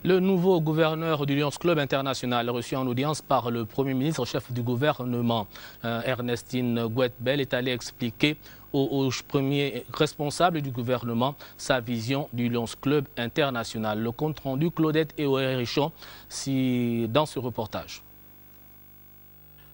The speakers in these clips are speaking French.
Le nouveau gouverneur du Lions Club International, reçu en audience par le Premier ministre, chef du gouvernement, Ernestine Guet-Bel, est allé expliquer au premier responsable du gouvernement sa vision du Lions Club International. Le compte rendu Claudette et Richon dans ce reportage.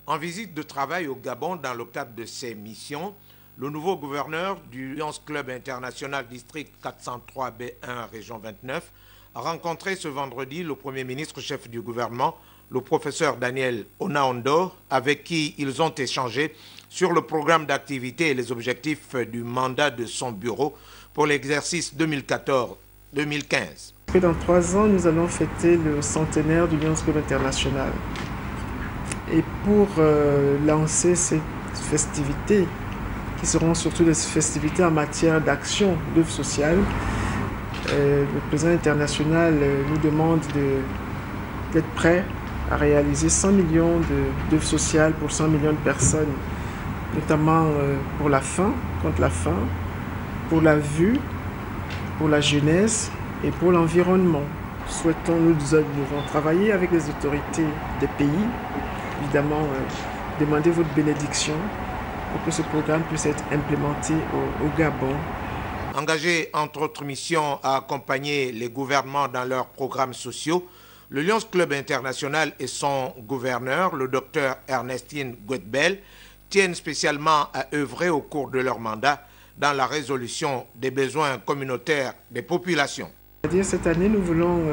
En visite de travail au Gabon dans le cadre de ses missions, le nouveau gouverneur du Lions Club International District 403B1 Région 29 a rencontré ce vendredi le Premier ministre chef du gouvernement, le professeur Daniel Onaondo, avec qui ils ont échangé sur le programme d'activité et les objectifs du mandat de son bureau pour l'exercice 2014-2015. Dans 3 ans, nous allons fêter le centenaire du Lions Club International. Et pour lancer ces festivités, qui seront surtout des festivités en matière d'action, d'œuvre sociale, le président international nous demande d'être prêt à réaliser 100 millions d'œuvres sociales pour 100 millions de personnes, notamment pour la faim, contre la faim, pour la vue, pour la jeunesse et pour l'environnement. Nous devons travailler avec les autorités des pays, évidemment demander votre bénédiction pour que ce programme puisse être implémenté au Gabon. Engagé entre autres missions à accompagner les gouvernements dans leurs programmes sociaux, le Lions Club International et son gouverneur, le docteur Ernestine Guet-Bel, tiennent spécialement à œuvrer au cours de leur mandat dans la résolution des besoins communautaires des populations. Cette année, nous voulons,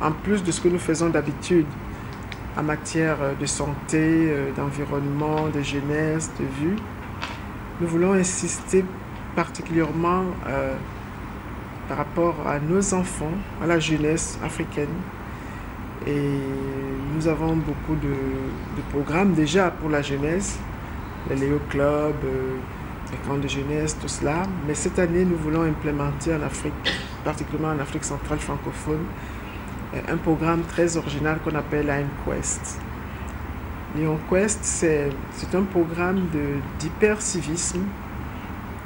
en plus de ce que nous faisons d'habitude en matière de santé, d'environnement, de jeunesse, de vue, nous voulons insister particulièrement par rapport à nos enfants, à la jeunesse africaine. Et nous avons beaucoup de programmes déjà pour la jeunesse, les Léo Club, les camps de jeunesse, tout cela. Mais cette année, nous voulons implémenter en Afrique, particulièrement en Afrique centrale francophone, un programme très original qu'on appelle Lion Quest. Lion Quest, c'est un programme d'hypercivisme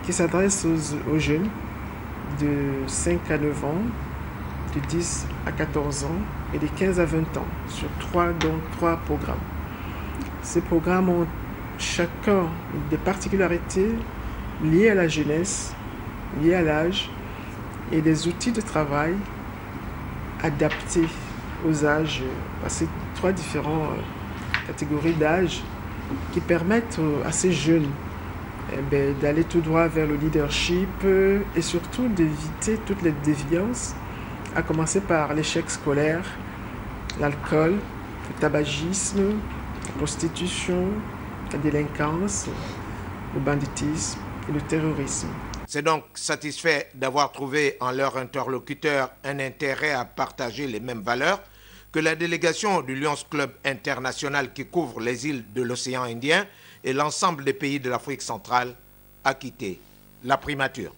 qui s'adresse aux jeunes de 5 à 9 ans, de 10 à 14 ans et de 15 à 20 ans, sur 3 programmes. Ces programmes ont chacun des particularités liées à la jeunesse, liées à l'âge, et des outils de travail adaptés aux âges, à ces 3 différentes catégories d'âge qui permettent à ces jeunes d'aller tout droit vers le leadership et surtout d'éviter toutes les déviances, à commencer par l'échec scolaire, l'alcool, le tabagisme, la prostitution, la délinquance, le banditisme et le terrorisme. C'est donc satisfait d'avoir trouvé en leur interlocuteur un intérêt à partager les mêmes valeurs que la délégation du Lions Club International qui couvre les îles de l'océan Indien et l'ensemble des pays de l'Afrique centrale a quitté la primature.